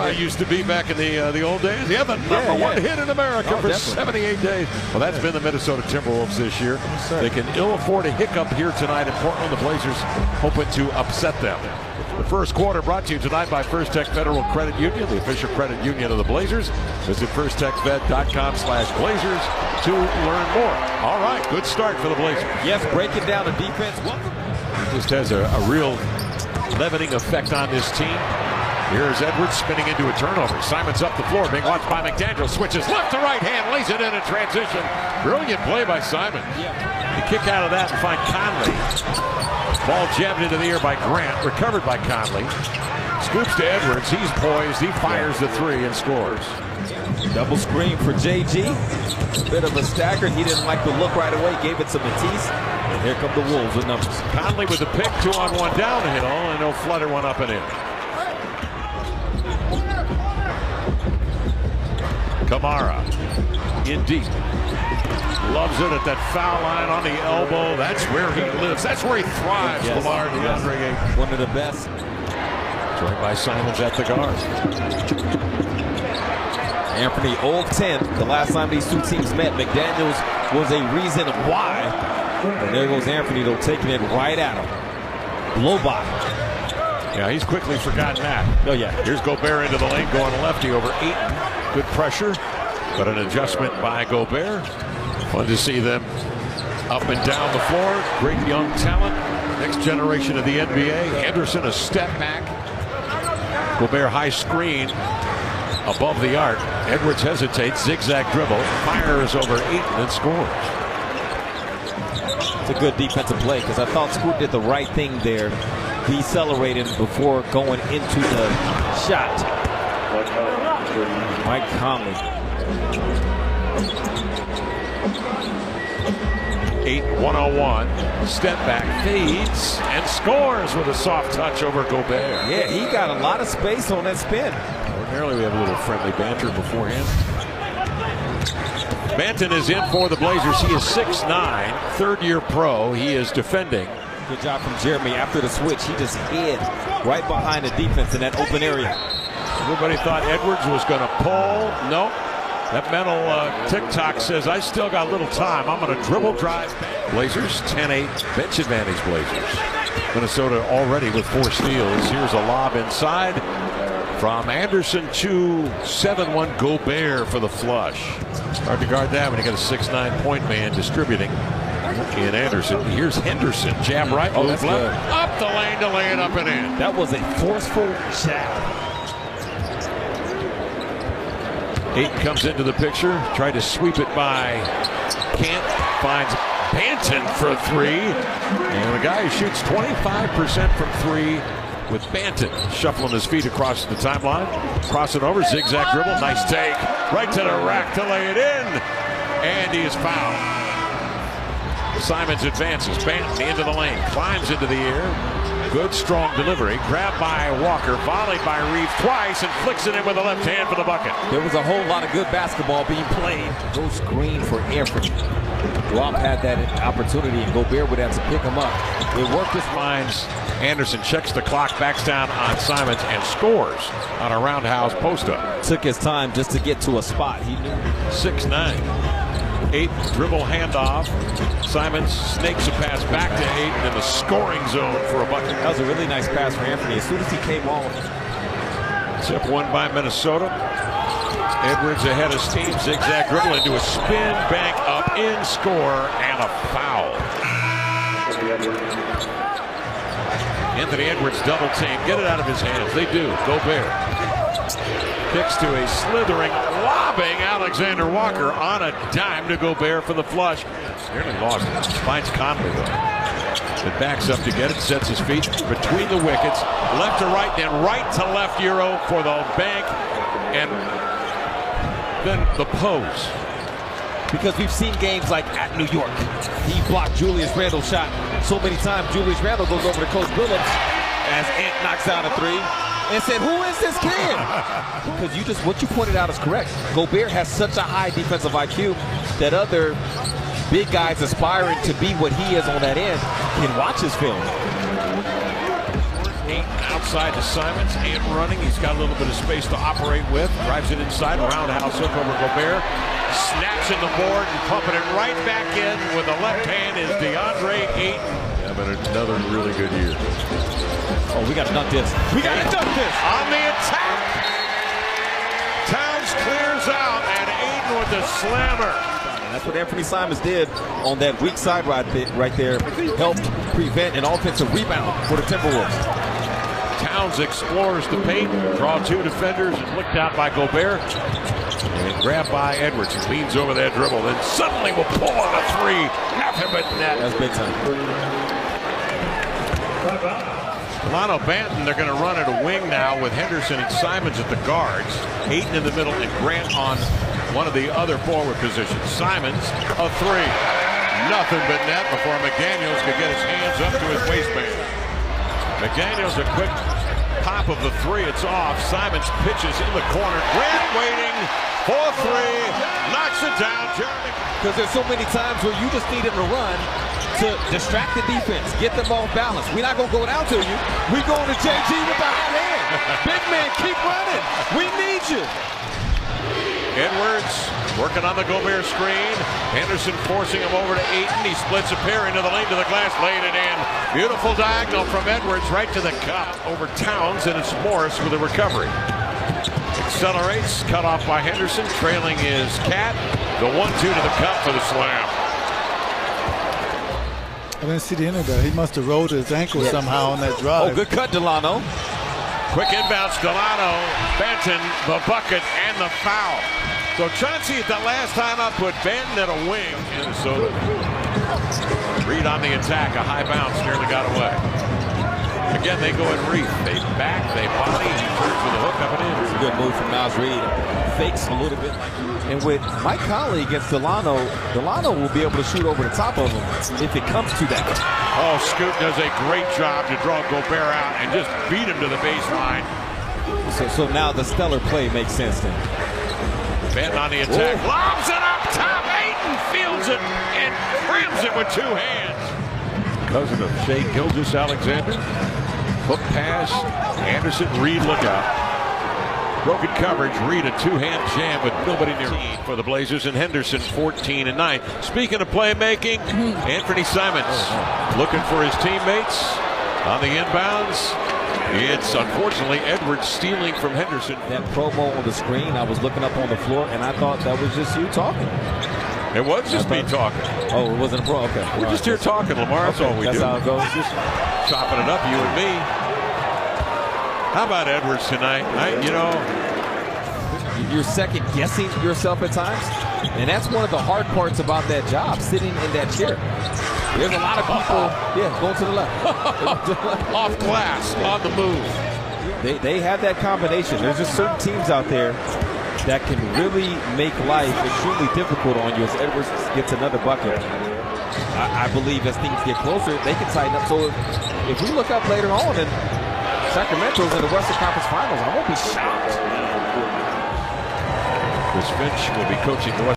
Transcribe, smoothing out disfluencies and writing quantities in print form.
how it used to be back in the old days. Yeah, the number one hit in America for definitely. 78 days. Well, that's been the Minnesota Timberwolves this year. They can ill afford a hiccup here tonight in Portland. The Blazers hoping to upset them. The first quarter brought to you tonight by First Tech Federal Credit Union, the official credit union of the Blazers. Visit firsttechfed.com/Blazers to learn more. All right, good start for the Blazers. Yes, breaking down the defense. Just has a real leavening effect on this team. Here's Edwards spinning into a turnover. Simon's up the floor, being watched by McDaniel. Switches left to right hand, lays it in transition. Brilliant play by Simon. The kick out of that and find Conley. Ball jabbed into the air by Grant, recovered by Conley. Scoops to Edwards, he's poised, he fires the three and scores. Double screen for JG. A bit of a stagger. He didn't like the look right away, gave it to Matisse. And here come the Wolves with numbers. Conley with the pick, 2-on-1 downhill, and he'll flutter one up and in. Kamara in deep. Loves it at that foul line on the elbow. That's where he lives. That's where he thrives. Yes. Lamar DeAndre Ayton. One of the best. Joined by Simons at the guard. Anthony 0-10. The last time these two teams met, McDaniels was a reason why. And there goes Anthony, though, taking it right at him. Blow by. Yeah, he's quickly forgotten that. Oh, yeah. Here's Gobert into the lane, going lefty over Ayton. Good pressure, but an adjustment by Gobert. Fun to see them up and down the floor. Great young talent. Next generation of the NBA. Anderson a step back. Gobert high screen above the arc. Edwards hesitates, zigzag dribble, fires over Ayton and scores. It's a good defensive play because I thought Scoot did the right thing there, decelerating before going into the shot. Mike Conley. Ayton 101, step back, fades, and scores with a soft touch over Gobert. Yeah, he got a lot of space on that spin. Ordinarily, we have a little friendly banter beforehand. Banton is in for the Blazers. He is 6'9", third-year pro. He is defending. Good job from Jeremy after the switch. He just hid right behind the defense in that open area. Everybody thought Edwards was going to pull. Nope. That mental tick-tock says, I still got a little time. I'm going to dribble drive. Blazers, 10-8, bench advantage Blazers. Minnesota already with 4 steals. Here's a lob inside from Anderson to 7-1 Gobert for the flush. Hard to guard that when you got a 6'9" point man distributing in Anderson. Here's Henderson, jab right, move left, up the lane to lay it up and in. That was a forceful jab. Ayton comes into the picture, tried to sweep it by Kent, finds Banton for 3. And the guy who shoots 25% from 3 with Banton shuffling his feet across the timeline. Crossing over, zigzag dribble, nice take. Right to the rack to lay it in. And he is fouled. Simons advances, Banton into the lane, climbs into the air. Good, strong delivery. Grabbed by Walker, volleyed by Reeves twice, and flicks it in with the left hand for the bucket. There was a whole lot of good basketball being played. Go screen for Anthony. Rob had that opportunity, and Gobert would have to pick him up. It worked. This finds Anderson, checks the clock, backs down on Simons, and scores on a roundhouse post-up. Took his time just to get to a spot. He knew. 6'9". Ayton dribble handoff. Simons snakes a pass back to Ayton in the scoring zone for a bucket. That was a really nice pass for Anthony. As soon as he came on. Tip one by Minnesota. Edwards ahead of steam. Zigzag dribble into a spin, bank up in, score, and a foul. Anthony Edwards double team. Get it out of his hands. They do. Gobert kicks to a slithering, lobbing Alexander Walker on a dime to Gobert for the flush. Nearly lost it. Finds Conley though. It backs up to get it, sets his feet between the wickets, left to right, then right to left Euro for the bank, and then the pose. Because we've seen games like at New York. He blocked Julius Randle's shot so many times. Julius Randle goes over to Coach Billups as Ant knocks down a 3 and said, who is this kid? Because what you pointed out is correct. Gobert has such a high defensive IQ that other big guys aspiring to be what he is on that end can watch his film. Ayton outside to Simons. And running. He's got a little bit of space to operate with. Drives it inside. Roundhouse hook over Gobert. Snatching the board and pumping it right back in with the left hand is DeAndre Ayton. Having another really good year. Oh, we got to dunk this. We got to dunk this. On the attack. Towns clears out and Ayton with the slammer. And that's what Anthony Simons did on that weak side right there. Helped prevent an offensive rebound for the Timberwolves. Towns explores the paint, draw two defenders, and looked out by Gobert. And grabbed by Edwards, who leans over that dribble, then suddenly will pull on a three. Nothing but net. That's big time. Delano Banton, they're going to run at a wing now with Henderson and Simons at the guards. Ayton in the middle and Grant on one of the other forward positions. Simons, a three. Nothing but net before McDaniels could get his hands up to his waistband. McDaniels a quick pop of the three. It's off. Simons pitches in the corner. Grant waiting for three. Knocks it down. Jeremy. Because there's so many times where you just need him to run to distract the defense, get them off balance. We're not going to go down to you. We're going to JG with the hot hand. Big man, keep running. We need you. Edwards working on the Gobert screen. Henderson forcing him over to Ayton. He splits a pair into the lane to the glass, laid it in. Beautiful diagonal from Edwards right to the cup over Towns, and it's Morris with a recovery. Accelerates, cut off by Henderson, trailing is Cat. The 1-2 to the cup for the slam. I didn't see the end of that. He must have rolled his ankle somehow on that drive. Oh, good cut, Delano. Quick inbounds, Delano, Banton, the bucket, and the foul. So Chauncey, the last time I put Banton at a wing, Minnesota. Reed on the attack, a high bounce, nearly got away. Again, they go and Reed. They back, they body, he turns with a hook up and in. It's a good move from Miles Reed. Fakes a little bit. And with Mike Conley against Delano, Delano will be able to shoot over the top of him if it comes to that. Oh, Scoot does a great job to draw Gobert out and just beat him to the baseline. So now the stellar play makes sense then. Banton on the attack. Whoa. Lobs it up top. Ayton fields it and grabs it with two hands. Cousin of Shea Gilgeous-Alexander. Hook pass. Anderson, Reed, look out. Broken coverage. Reed a two-hand jam with nobody near for the Blazers, and Henderson 14 and 9. Speaking of playmaking, Anthony Simons looking for his teammates on the inbounds. It's unfortunately Edwards stealing from Henderson. That promo on the screen, I was looking up on the floor and I thought that was just you talking. It was just me talking. Oh, it wasn't a pro? Okay. We're just here talking, Lamar. That's all we do. That's how it goes. Just chopping it up, you and me. How about Edwards tonight? You're second guessing yourself at times, and that's one of the hard parts about that job, sitting in that chair. There's a lot of people, going to the left. Off glass, on the move. They have that combination. There's just certain teams out there that can really make life extremely difficult on you as Edwards gets another bucket. I believe as things get closer, they can tighten up. So if we look up later on and Sacramento's in the Western Conference Finals, I won't be shocked. Chris Finch will be coaching the West.